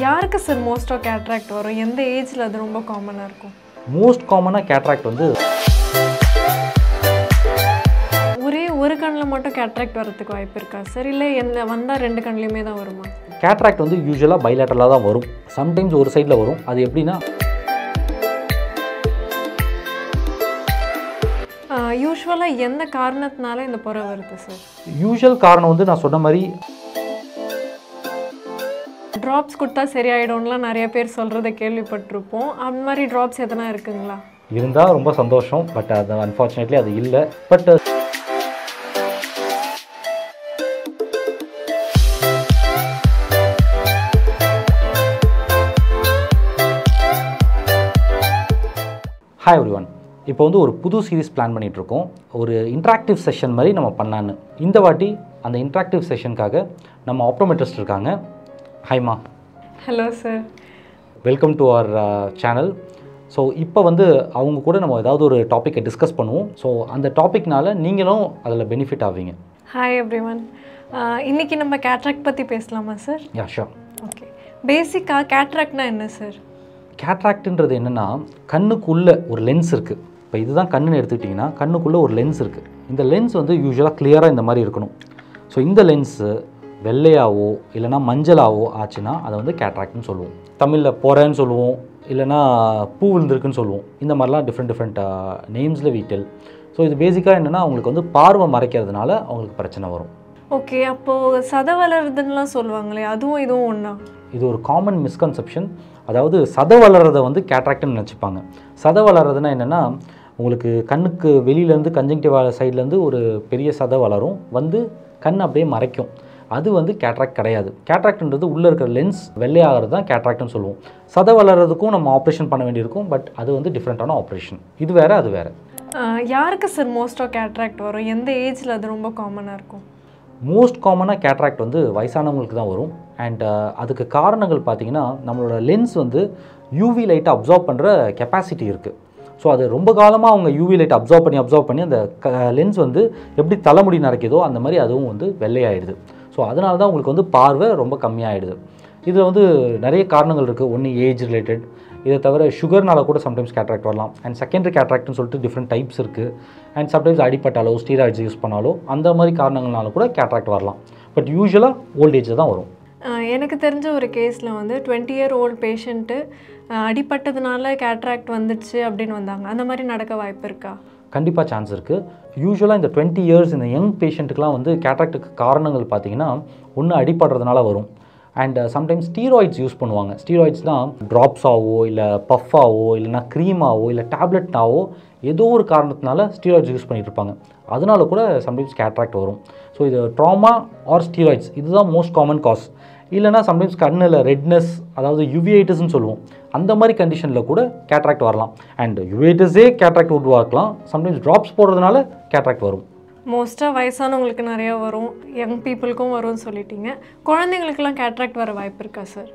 யாருக்கு sir most of cataract வரும்? எந்த ஏஜ்ல அது ரொம்ப காமனா இருக்கும்? மோஸ்ட் காமனாக கேட்ராக்ட் வந்து ஒரே ஒரு கண்ணில் மட்டும் கேட்ராக்ட் வரதுக்கு வாய்ப்பு இருக்கா சார்? இல்லை எந்த வந்தால் ரெண்டு கண்ணிலையுமே தான் வருமா? கேட்ராக்ட் வந்து யூஸ்வலாக பைலேட்டரலாக தான் வரும். சம்டைம்ஸ் ஒரு சைடில் வரும். அது எப்படின்னா யூஸ்வலாக எந்த காரணத்தினால இந்த புறை வருது சார்? யூஸ்வல் காரணம் வந்து நான் சொன்ன மாதிரி ட்ராப்ஸ் கொடுத்தா சரியாயிடும்லாம் நிறைய பேர் சொல்கிறத கேள்விப்பட்டிருப்போம். அந்த மாதிரி ட்ராப்ஸ் எதனா இருக்குங்களா? இருந்தால் ரொம்ப சந்தோஷம். பட் அது அன்ஃபார்ச்சுனேட்லி அது இல்லை. But hi everyone. இப்போ வந்து ஒரு புது சீரீஸ் பிளான் பண்ணிகிட்ருக்கோம். ஒரு இன்ட்ராக்டிவ் செஷன் மாதிரி நம்ம பண்ணலான்னு. இந்த வாட்டி அந்த இன்ட்ராக்டிவ் செஷனுக்காக நம்ம ஆப்டோமெட்ரிஸ்ட் இருக்காங்க. ஹாய்மா. Hello sir. Welcome to our channel. So இப்போ வந்து அவங்க கூட நம்ம ஏதாவது ஒரு டாப்பிக்கை டிஸ்கஸ் பண்ணுவோம். ஸோ அந்த டாப்பிக்னால நீங்களும் அதில் பெனிஃபிட் ஆவீங்க. Hi everyone. இன்றைக்கி நம்ம கேட்ராக்ட் பற்றி பேசலாமா சார்? Yeah sure. ஓகே. பேசிக்காக கேட்ராக்ட்னா என்ன சார்? கேட்ராக்ட்ன்றது என்னென்னா, கண்ணுக்குள்ளே ஒரு லென்ஸ் இருக்குது. இப்போ இதுதான் கண்ணுன்னு எடுத்துக்கிட்டிங்கன்னா கண்ணுக்குள்ளே ஒரு லென்ஸ் இருக்குது. இந்த லென்ஸ் வந்து யூஸ்வலாக கிளியராக இந்த மாதிரி இருக்கணும். ஸோ இந்த லென்ஸு வெள்ளையாவோ இல்லைனா மஞ்சளாவோ ஆச்சுன்னா அதை வந்து கேட்ராக்ட்னு சொல்லுவோம். தமிழில் பொறைன்னு சொல்லுவோம், இல்லைனா பூ விழுந்திருக்குன்னு சொல்லுவோம். இந்த மாதிரிலாம் டிஃப்ரெண்ட் நேம்ஸில் வீட்டல். ஸோ இது பேசிக்காக என்னென்னா அவங்களுக்கு வந்து பார்வை மறைக்கிறதுனால அவங்களுக்கு பிரச்சனை வரும். ஓகே. அப்போது சதை வளருதுன்னெலாம் சொல்லுவாங்களே, அதுவும் இதுவும் ஒன்றா? இது ஒரு காமன் மிஸ்கன்செப்ஷன். அதாவது சதை வளர்கிறத வந்து கேட்ராக்ட்னு நினச்சிப்பாங்க. சதை வளர்கிறதுனா என்னென்னா, உங்களுக்கு கண்ணுக்கு வெளியிலேருந்து கன்ஜங்டிவ் சைட்லேருந்து ஒரு பெரிய சதை வளரும், வந்து கண் அப்படியே மறைக்கும். அது வந்து கேட்ராக்ட் கிடையாது. கேட்ராக்ட்ன்றது உள்ளே இருக்கிற லென்ஸ் வெள்ளையாகிறது தான் கேட்ராக்ட்னு சொல்லுவோம். சதை வளர்கிறதுக்கும் நம்ம ஆப்ரேஷன் பண்ண வேண்டியிருக்கும். பட் அது வந்து டிஃப்ரெண்ட்டான ஆப்ரேஷன். இது வேறு, அது வேறு. யாருக்கு சார் மோஸ்ட் ஆஃப் கேட்ராக்ட் வரும்? எந்த ஏஜில் அது ரொம்ப காமனாக இருக்கும்? மோஸ்ட் காமனாக கேட்ராக்ட் வந்து வயசானவங்களுக்கு தான் வரும். அண்ட் அதுக்கு காரணங்கள் பார்த்திங்கன்னா, நம்மளோட லென்ஸ் வந்து யூவி லைட்டை அப்சார்ப் பண்ணுற கெப்பாசிட்டி இருக்குது. ஸோ அது ரொம்ப காலமாக அவங்க யூவி லைட்டை அப்சார்ப் பண்ணி அந்த லென்ஸ் வந்து எப்படி தலைமுடி நரைக்குதோ அந்த மாதிரி அதுவும் வந்து வெள்ளையாயிடுது. ஸோ அதனால தான் உங்களுக்கு வந்து பார்வை ரொம்ப கம்மியாகிடுது. இதில் வந்து நிறைய காரணங்கள் இருக்குது. ஒன்று ஏஜ் ரிலேட்டட். இதை தவிர சுகர்னால கூட சம்டைம்ஸ் கேட்ராக்ட் வரலாம். அண்ட் செகண்டரி கேட்ராக்ட்னு சொல்லிட்டு டிஃப்ரெண்ட் டைப்ஸ் இருக்குது. அண்ட் சம்டைம்ஸ் அடிப்பட்டாலோ ஸ்டீராய்ட்ஸ் யூஸ் பண்ணாலோ அந்த மாதிரி காரணங்கள்னால கூட கேட்ராக்ட் வரலாம். பட் யூஸ்வலாக ஓல்ட் ஏஜில் தான் வரும். எனக்கு தெரிஞ்ச ஒரு கேஸில் வந்து 20 year old பேஷண்ட்டு அடிப்பட்டதுனால கேட்ராக்ட் வந்துடுச்சு அப்படின்னு வந்தாங்க. அந்த மாதிரி நடக்க வாய்ப்பு இருக்கா? கண்டிப்பாக சான்ஸ் இருக்குது. யூஸ்வலாக இந்த 20 years இந்த யங் பேஷண்ட்டுக்கெலாம் வந்து கேட்ராக்டுக்கு காரணங்கள் பார்த்திங்கன்னா, ஒன்று அடிப்படுறதுனால வரும். அண்ட் சம்டைம்ஸ் ஸ்டீராய்ட்ஸ் யூஸ் பண்ணுவாங்க. ஸ்டீராய்ட்ஸ்னால் ட்ராப்ஸாவோ இல்லை பஃப்பாவோ இல்லைனா க்ரீமாவோ இல்லை டேப்லெட்னாவோ ஏதோ ஒரு காரணத்தினால ஸ்டீராய்ட்ஸ் யூஸ் பண்ணிகிட்டு இருப்பாங்க. அதனால கூட சம்டைம்ஸ் கேட்ராக்ட் வரும். ஸோ இது ட்ராமா ஆர் ஸ்டீராய்ட்ஸ் இதுதான் மோஸ்ட் காமன் காஸ். இல்லைனா சம்டைம்ஸ் கண்ணில் ரெட்னஸ், அதாவது யுவிஐட்டிஸ்ன்னு சொல்லுவோம், அந்த மாதிரி கண்டிஷனில் கூட கேட்ராக்ட் வரலாம். அண்ட் யுவிஐட்டிஸே கேட்ராக்ட் உருவாக்கலாம். சம்டைம்ஸ் ட்ராப்ஸ் போடுறதுனால கேட்ராக்ட் வரும். மோஸ்ட்டாக வயசானவங்களுக்கு நிறையா வரும், யங் பீப்புளுக்கும் வரும்னு சொல்லிட்டீங்க. குழந்தைங்களுக்குலாம் கேட்ராக்ட் வர வாய்ப்பு இருக்கா சார்?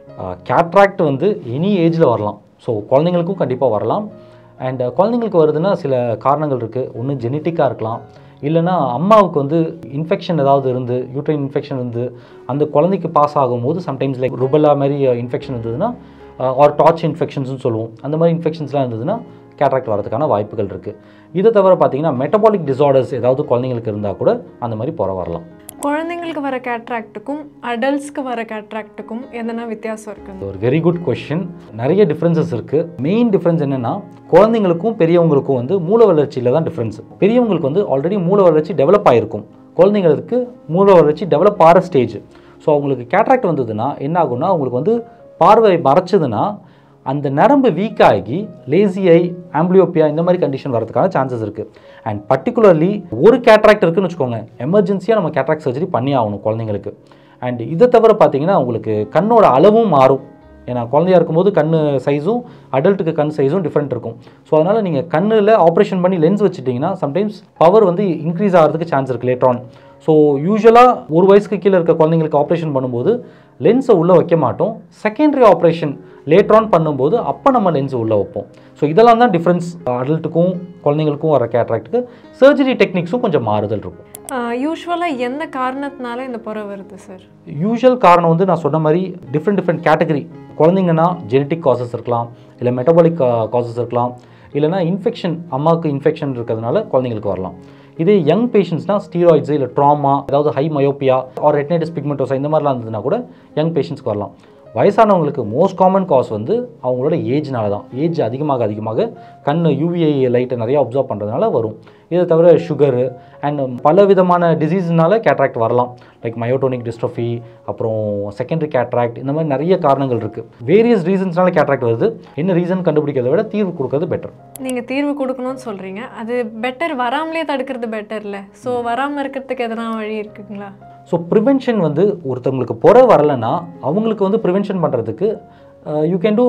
கேட்ராக்ட் வந்து எனி ஏஜில் வரலாம். ஸோ குழந்தைங்களுக்கும் கண்டிப்பாக வரலாம். அண்ட் குழந்தைங்களுக்கு வருதுன்னா சில காரணங்கள் இருக்குது. ஒன்று ஜெனட்டிக்காக இருக்கலாம், இல்லைனா அம்மாவுக்கு வந்து இன்ஃபெக்ஷன் ஏதாவது இருந்து, யூட்ரைன் இன்ஃபெக்ஷன் இருந்து அந்த குழந்தைக்கு பாஸ் ஆகும்போது சம்டைம்ஸ் லைக் ருபெல்லா மாதிரி இன்ஃபெக்ஷன் இருந்ததுன்னா, ஆர் டார்ச் இன்ஃபெக்ஷன்ஸ்னு சொல்லுவோம், அந்த மாதிரி இன்ஃபெக்ஷன்ஸ்லாம் இருந்ததுன்னா கேட்ராக்ட் வரதுக்கான வாய்ப்புகள் இருக்குது. இதை தவிர பார்த்திங்கன்னா மெட்டபாலிக் டிசார்டர்ஸ் ஏதாவது குழந்தைங்களுக்கு இருந்தால் கூட அந்த மாதிரி புற வரலாம். குழந்தைங்களுக்கு வர கேட்ராக்ட்டுக்கும் அடல்ட்ஸ்க்கு வர கேட்ராக்ட்டுக்கும் எதனா வித்தியாசம் இருக்குது? ஒரு வெரி குட் கொஸ்டின். நிறைய டிஃப்ரென்சஸ் இருக்குது. மெயின் டிஃப்ரென்ஸ் என்னென்னா, குழந்தைங்களுக்கும் பெரியவங்களுக்கும் வந்து மூளை வளர்ச்சியில் தான் டிஃப்ரென்ஸ். பெரியவங்களுக்கு வந்து ஆல்ரெடி மூளை வளர்ச்சி டெவலப் ஆகிருக்கும், குழந்தைங்களுக்கு மூளை வளர்ச்சி டெவலப் ஆகிற ஸ்டேஜ். ஸோ அவங்களுக்கு கேட்ராக்ட் வந்ததுன்னா என்ன ஆகும்னா, அவங்களுக்கு வந்து பார்வை மறைச்சதுன்னா அந்த நரம்பு வீக் ஆகி லேசி ஐ, ஆம்பிளியோப்பியா இந்த மாதிரி கண்டிஷன் வரதுக்கான சான்சஸ் இருக்குது. அண்ட் பர்டிகுலர்லி ஒரு கேட்ராக்ட் இருக்குதுன்னு வச்சுக்கோங்க, எமர்ஜென்சியாக நம்ம கேட்ராக்ட் சர்ஜரி பண்ணி ஆகணும் குழந்தைங்களுக்கு. அண்ட் இதை தவிர பார்த்திங்கன்னா உங்களுக்கு கண்ணோட அளவும் மாறும். ஏன்னா குழந்தையாக இருக்கும்போது கண் சைஸும் அடல்ட்டுக்கு கண் சைஸும் டிஃப்ரெண்ட் இருக்கும். ஸோ அதனால் நீங்கள் கண்ணில் ஆப்ரேஷன் பண்ணி லென்ஸ் வச்சுட்டிங்கன்னா சம்டைம்ஸ் பவர் வந்து இன்க்ரீஸ் ஆகிறதுக்கு சான்ஸ் இருக்குது லேட்டர் ஆன். ஸோ யூஸ்வலாக ஒரு வயசுக்கு கீழே இருக்க குழந்தைங்களுக்கு ஆப்ரேஷன் பண்ணும்போது லென்ஸை உள்ளே வைக்க மாட்டோம். செகண்டரி ஆப்ரேஷன் லேட்டர் ஆன் பண்ணும்போது அப்போ நம்ம லென்ஸை உள்ளே வைப்போம். ஸோ இதெல்லாம் தான் டிஃப்ரென்ஸ் அடல்ட்டுக்கும் குழந்தைங்களுக்கும் வர கேட்ராக்ட்டுக்கு. சர்ஜரி டெக்னிக்ஸும் கொஞ்சம் மாறுதல் இருக்கும். யூஸ்வலாக எந்த காரணத்தினால இந்த புறை வருது சார்? யூஸ்வல் காரணம் வந்து நான் சொன்ன மாதிரி டிஃப்ரெண்ட் கேட்டகரி. குழந்தைங்கன்னா ஜெனட்டிக் காசஸ் இருக்கலாம், இல்லை மெட்டபாலிக் காசஸ் இருக்கலாம், இல்லைனா இன்ஃபெக்ஷன், அம்மாவுக்கு இன்ஃபெக்ஷன் இருக்கிறதுனால குழந்தைங்களுக்கு வரலாம். இதே யங் பேஷண்ட்ஸ்னால் ஸ்டீராய்ட்ஸு இல்லை ட்ராமா, அதாவது ஹை மயோப்பியா ஆர் ரெட்டினைட்டிஸ் பிக்மெண்டோசா இந்த மாதிரிலாம் இருந்ததுன்னா கூட யங் பேஷண்ட்ஸ்க்கு வரலாம். வயசானவங்களுக்கு மோஸ்ட் காமன் காஸ் வந்து அவங்களோட ஏஜ்னால தான். ஏஜ் அதிகமாக கண் யூவிஐ லைட்டை நிறையா அப்சர்வ் பண்ணுறதுனால வரும். இதை தவிர சுகரு அண்ட் பல விதமான டிசீஸ்னால கேட்ராக்ட் வரலாம். லைக் மயோட்டோனிக் டிஸ்ட்ரோஃபி, அப்புறம் செகண்டரி கேட்ராக்ட், இந்த மாதிரி நிறைய காரணங்கள் இருக்குது. வேரியஸ் ரீசன்ஸ்னால கேட்ராக்ட் வருது. என்ன ரீசன் கண்டுபிடிக்கிறத விட தீர்வு கொடுக்கறது பெட்டர். நீங்கள் தீர்வு கொடுக்கணும்னு சொல்கிறீங்க, அது பெட்டர். வராமலே தடுக்கிறது பெட்டர் இல்லை? ஸோ வராமல் இருக்கிறதுக்கு எதனா வழி இருக்குங்களா? ஸோ ப்ரிவென்ஷன் வந்து ஒருத்தவங்களுக்கு புறை வரலைன்னா அவங்களுக்கு வந்து ப்ரிவென்ஷன் பண்ணுறதுக்கு you can do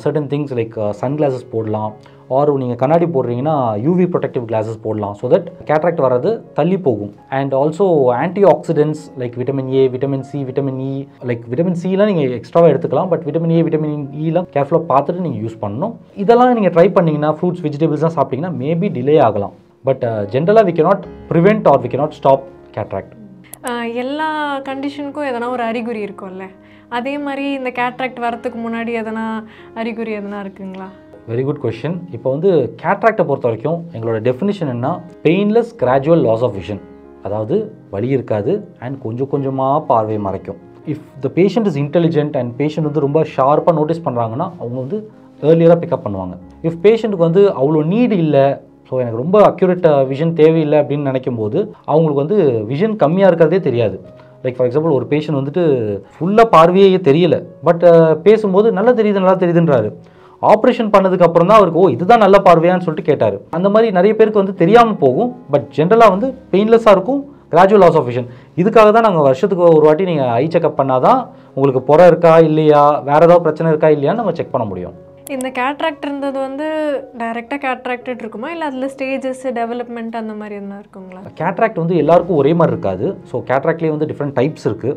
certain things like sun glasses போடலாம், ஆர் நீங்கள் கண்ணாடி போடுறீங்கன்னா யூவி ப்ரொடெக்டிவ் கிளாஸஸ் போடலாம். ஸோ தட் கேட்ராக்ட் வர்றது தள்ளி போகும். And also antioxidants like vitamin A, vitamin C, vitamin E. Like vitamin சிலாம் நீங்கள் எக்ஸ்ட்ராவாக எடுத்துக்கலாம், பட் விட்டமின் ஏ, விட்டமின் இலாம் கேர்ஃபுல்லாக பார்த்துட்டு நீங்கள் யூஸ் பண்ணணும். இதெல்லாம் நீங்கள் ட்ரை பண்ணிங்கன்னா, ஃப்ரூட்ஸ் வெஜிடபிள்ஸ்லாம் சாப்பிட்டிங்கன்னா மேபி டிலே ஆகலாம். பட் ஜென்ரலாக we cannot prevent or we cannot stop cataract. எல்லா கண்டிஷனுக்கும் எதனா ஒரு அறிகுறி இருக்கும்ல, அதே மாதிரி இந்த கேட்ராக்ட் வரத்துக்கு முன்னாடி எதனா அறிகுறி எதனா இருக்குங்களா? Very good question. இப்போ வந்து கேட்ராக்டை பொறுத்த வரைக்கும் எங்களோட டெஃபினிஷன் என்ன, painless gradual loss of vision. அதாவது வலி இருக்காது அண்ட் கொஞ்சம் கொஞ்சமாக பார்வை மறைக்கும். If the patient is intelligent and patient வந்து ரொம்ப ஷார்ப்பாக நோட்டீஸ் பண்ணுறாங்கன்னா அவங்க வந்து ஏர்லியராக பிக்கப் பண்ணுவாங்க. இஃப் பேஷண்ட்டுக்கு வந்து அவ்வளோ நீடு இல்லை, ஸோ எனக்கு ரொம்ப அக்யூரேட் விஷன் தேவையில்லை அப்படின்னு நினைக்கும் போது அவங்களுக்கு வந்து விஷன் கம்மியாக இருக்கிறதே தெரியாது. லைக் ஃபார் எக்ஸாம்பிள் ஒரு பேஷண்ட் வந்துட்டு ஃபுல்லாக பார்வையே தெரியல, பட் பேசும்போது நல்லா தெரியுதுன்றாரு. ஆப்ரேஷன் பண்ணதுக்கு அப்புறம் தான் அவருக்கு இதுதான் நல்ல பார்வையான்னு சொல்லிட்டு கேட்டார். அந்த மாதிரி நிறைய பேருக்கு வந்து தெரியாமல் போகும். பட் ஜென்ரலாக வந்து பெயின்லெஸ்ஸாக இருக்கும், கிராஜுவல் லாஸ் ஆஃப் விஷன். இதுக்காக தான் நாங்கள் வருஷத்துக்கு ஒரு வாட்டி நீங்கள் ஐ செக்அப் பண்ணால் தான் உங்களுக்கு புறை இருக்கா இல்லையா, வேறு ஏதாவது பிரச்சனை இருக்கா இல்லையான்னு நம்ம செக் பண்ண முடியும். இந்த கேட்ராக்ட் இருந்தது வந்து டைரெக்டாக கேட்ராக்டட் இருக்குமா, இல்லை அதில் ஸ்டேஜஸ் டெவலப்மெண்ட் அந்த மாதிரி எதுனா இருக்குங்களா? கேட்ராக்ட் வந்து எல்லாருக்கும் ஒரே மாதிரி இருக்காது. ஸோ கேட்ராக்ட்லேயே வந்து டிஃப்ரெண்ட் டைப்ஸ் இருக்குது.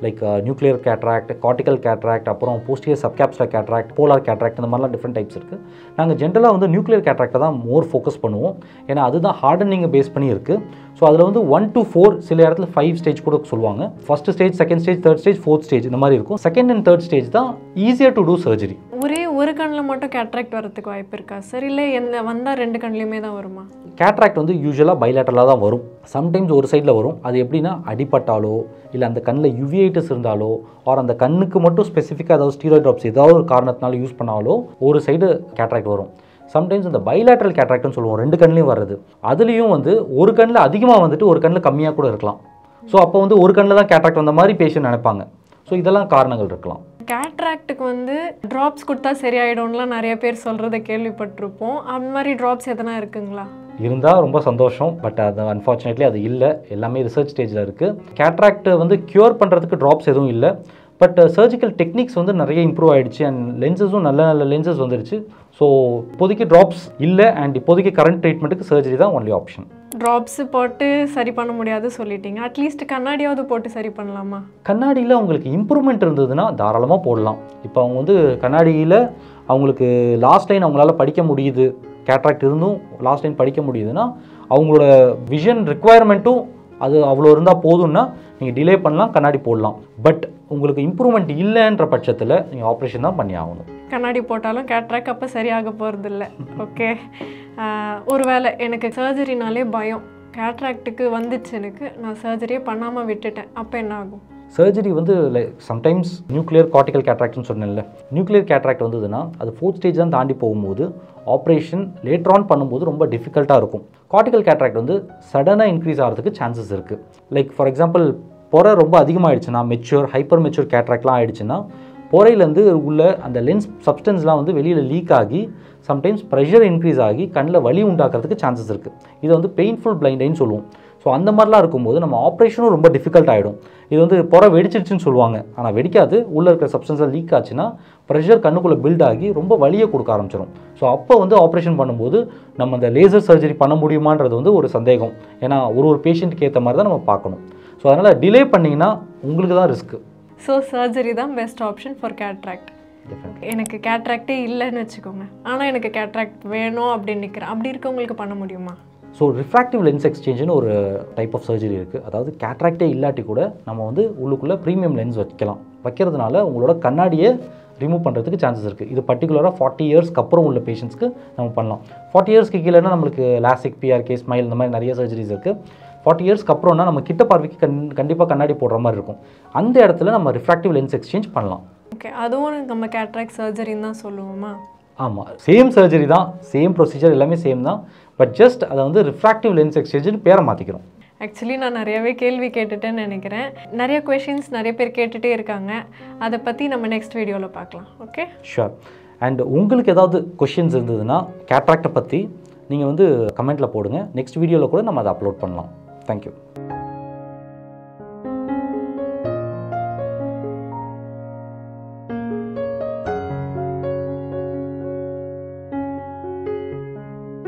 Like nuclear cataract, cortical cataract, அப்புறம் posterior subcapsular cataract, polar cataract, இந்த மாதிரிலாம் டிஃப்ரெண்ட் டைப்ஸ் இருக்குது. நாங்கள் ஜென்ரலாக வந்து நியூக்ளியர் கேட்ராக்டை தான் மோர் ஃபோக்கஸ் பண்ணுவோம். ஏன்னா அதுதான் ஹார்டனிங்கை பேஸ் பண்ணி இருக்குது. ஸோ அதில் வந்து 1 to 4, சில இடத்துல 5 ஸ்டேஜ் கூட சொல்லுவாங்க. First stage, second stage, third stage, fourth stage இந்த மாதிரி இருக்கும். செகண்ட் அண்ட் தேர்ட் ஸ்டேஜ் தான் ஈஸியர் டு டூ சர்ஜரி. ஒரே ஒரு கண்ணில் மட்டும் கேட்ராக்ட் வரதுக்கு வாய்ப்பு இருக்கா சார், இல்லை எந்த வந்தால் 2 கண்ணிலையுமே தான் வருமா? கேட்ராக்ட் வந்து யூஸ்வலாக பைலேட்டரலாக தான் வரும். சம்டைம்ஸ் ஒரு சைடில் வரும். அது எப்படின்னா அடிப்பட்டாலோ, இல்லை அந்த கண்ணில் யுவிஐட்டிஸ் இருந்தாலோ, ஆர் அந்த கண்ணுக்கு மட்டும் ஸ்பெசிஃபிக்காக ஏதாவது ஸ்டீராய்ட் ட்ராப்ஸ் ஏதாவது ஒரு காரணத்தினால யூஸ் பண்ணாலோ ஒரு சைடு கேட்ராக்ட் வரும். சம்டைம்ஸ் இந்த பைலேட்ரல் கேட்ராக்ட்னு சொல்லுவோம், 2 கண்ணிலையும் வர்றது. அதுலேயும் வந்து ஒரு கண்ணில் அதிகமாக வந்துட்டு ஒரு கண்ணில் கம்மியாக கூட இருக்கலாம். ஸோ அப்போ வந்து ஒரு கண்ணில் தான் கேட்ராக்ட் வந்த மாதிரி பேஷண்ட் நினைப்பாங்க. ஸோ இதெல்லாம் காரணங்கள் இருக்கலாம். கேட்ராக்டுக்கு வந்து ட்ராப்ஸ் கொடுத்தா சரியாயிடும்லாம் நிறைய பேர் சொல்கிறத கேள்விப்பட்டிருப்போம். அந்த மாதிரி ட்ராப்ஸ் எதனா இருக்குங்களா? இருந்தால் ரொம்ப சந்தோஷம். பட் அது அன்ஃபார்ச்சுனேட்லி அது இல்லை. எல்லாமே ரிசர்ச் ஸ்டேஜில் இருக்குது. கேட்ராக்ட் வந்து க்யூர் பண்ணுறதுக்கு ட்ராப்ஸ் எதுவும் இல்லை. பட் சர்ஜிக்கல் டெக்னிக்ஸ் வந்து நிறைய இம்ப்ரூவ் ஆகிடுச்சு அண்ட் லென்சஸும் நல்ல லென்சஸ் வந்துடுச்சு. ஸோ இப்போதைக்கு ட்ராப்ஸ் இல்லை அண்ட் இப்போதைக்கு கரண்ட் ட்ரீட்மெண்ட்டுக்கு சர்ஜரி தான் ஒன்லி ஆப்ஷன். ட்ராப்ஸு போட்டு சரி பண்ண முடியாது சொல்லிட்டீங்க, அட்லீஸ்ட் கண்ணாடியாவது போட்டு சரி பண்ணலாமா? கண்ணாடியில் அவங்களுக்கு இம்ப்ரூவ்மெண்ட் இருந்ததுன்னா தாராளமாக போடலாம். இப்போ அவங்க வந்து கண்ணாடியில் அவங்களுக்கு லாஸ்ட் லைன் அவங்களால படிக்க முடியுது, கேட்ராக்ட் இருந்தும் லாஸ்ட் லைன் படிக்க முடியுதுன்னா அவங்களோட விஷன் ரிக்குவயர்மெண்ட்டும் அது அவ்வளோ இருந்தால் போதும்னா நீங்கள் டிலே பண்ணலாம், கண்ணாடி போடலாம். பட் உங்களுக்கு இம்ப்ரூவ்மெண்ட் இல்லைன்ற பட்சத்தில் நீங்கள் ஆப்ரேஷன் தான் பண்ணி ஆகணும். கண்ணாடி போட்டாலும் கேட்ராக்ட் அப்போ சரியாக போகிறது இல்லை. ஓகே, ஒருவேளை எனக்கு சர்ஜரினாலே பயம், கேட்ராக்டுக்கு வந்துச்சு, எனக்கு நான் சர்ஜரியே பண்ணாமல் விட்டுட்டேன், அப்போ என்ன ஆகும்? சர்ஜரி வந்து லைக் சம்டைம்ஸ் நியூக்ளியர் கார்டிக்கல் கேட்ராக்ட்னு சொன்னேன்ல, நியூக்ளியர் கேட்ராக்ட் வந்ததுன்னா அது 4th ஸ்டேஜ் தான் தாண்டி போகும்போது ஆப்ரேஷன் லேட்டர் ஆன் பண்ணும்போது ரொம்ப டிஃபிகல்ட்டாக இருக்கும். கார்டிக்கல் கேட்ராக்ட் வந்து சடனாக இன்க்ரீஸ் ஆகிறதுக்கு சான்சஸ் இருக்குது. லைக் ஃபார் எக்ஸாம்பிள் புறை ரொம்ப அதிகமாகிடுச்சுன்னா, மெச்சூர் ஹைப்பர் மெச்சூர் கேட்ராக்ட்லாம் ஆகிடுச்சுன்னா புறையிலேருந்து உள்ள அந்த லென்ஸ் சப்ஸ்டன்ஸ்லாம் வந்து வெளியில் லீக் ஆகி சம்டைம்ஸ் ப்ரெஷர் இன்க்ரீஸ் ஆகி கண்ணில் வலி உண்டாக்குறதுக்கு சான்சஸ் இருக்குது. இது வந்து பெயின்ஃபுல் பிளைண்ட் ஐன்னு சொல்லுவோம். ஸோ அந்த மாதிரிலாம் இருக்கும்போது நம்ம ஆப்ரேஷனும் ரொம்ப டிஃபிகல்ட் ஆகிடும். இது வந்து புறை வெடிச்சிருச்சுன்னு சொல்லுவாங்க, ஆனால் வெடிக்காது. உள்ளே இருக்கிற சப்ஸ்டன்ஸில் லீக் ஆச்சுன்னா ப்ரெஷர் கண்ணுக்குள்ளே பில்ட் ஆகி ரொம்ப வலியை கொடுக்க ஆரம்பிச்சிடும். ஸோ அப்போ வந்து ஆப்ரேஷன் பண்ணும்போது நம்ம அந்த லேசர் சர்ஜரி பண்ண முடியுமான்றது வந்து ஒரு சந்தேகம். ஏன்னா ஒரு பேஷண்ட்டுக்கு ஏற்ற மாதிரி தான் நம்ம பார்க்கணும். ஸோ அதனால் டிலே பண்ணிங்கன்னா உங்களுக்கு தான் ரிஸ்க்கு. ஸோ சர்ஜரி தான் பெஸ்ட் ஆப்ஷன் ஃபார் கேட்ராக்ட். எனக்கு கேட்ராக்டே இல்லைன்னு வச்சுக்கோங்க, ஆனால் எனக்கு கேட்ராக்ட் வேணும் அப்படின்னு நிற்கிறேன், அப்படி இருக்கவங்களுக்கு பண்ண முடியுமா? ஸோ ரிஃப்ராக்டிவ் லென்ஸ் எக்ஸ்சேஞ்சுன்னு ஒரு டைப் ஆஃப் சர்ஜரி இருக்குது. அதாவது கேட்ராக்டே இல்லாட்டி கூட நம்ம வந்து உள்ளுக்குள்ளே ப்ரீமியம் லென்ஸ் வைக்கலாம். வைக்கிறதுனால உங்களோட கண்ணாடியை ரிமூவ் பண்ணுறதுக்கு சான்சஸ் இருக்குது. இது பர்டிகுலராக 40 இயர்ஸ்க்கு அப்புறம் உள்ள பேஷண்ட்ஸ்க்கு நம்ம பண்ணலாம். 40 இயர்ஸ்க்கு கீழேனா நம்மளுக்கு லாசிக், பிஆர்கே, ஸ்மைல் இந்த மாதிரி நிறைய சர்ஜரிஸ் இருக்குது. 40 இயர்ஸ்க்கு அப்புறம்னா நம்ம கிட்ட பார்வைக்கு கண்டிப்பாக கண்ணாடி போடுற மாதிரி இருக்கும். அந்த இடத்துல நம்ம ரிஃப்ராக்டிவ் லென்ஸ் எக்ஸ்சேஞ்ச் பண்ணலாம். ஓகே, அதுவும் நம்ம கேட்ராக்ட் சர்ஜரின்னு தான் சொல்லுவோமா? ஆமாம், சேம் சர்ஜரி தான், சேம் ப்ரொசீஜர் எல்லாமே சேம் தான். பட் ஜஸ்ட் அதை வந்து ரிஃப்ராக்டிவ் லென்ஸ் எக்ஸ்சேஞ்சுன்னு பேரை மாற்றிக்கிறோம். ஆக்சுவலி நான் நிறையவே கேள்வி கேட்டுட்டேன்னு நினைக்கிறேன். நிறைய கொஷின்ஸ் நிறைய பேர் கேட்டுகிட்டே இருக்காங்க. அதை பற்றி நம்ம நெக்ஸ்ட் வீடியோவில் பார்க்கலாம். Okay, sure. அண்ட் உங்களுக்கு ஏதாவது கொஷின்ஸ் இருந்ததுன்னா கேட்ராக்டை பற்றி நீங்கள் வந்து கமெண்ட்டில் போடுங்க. நெக்ஸ்ட் வீடியோவில் கூட நம்ம அதை அப்லோட் பண்ணலாம். தேங்க்யூ.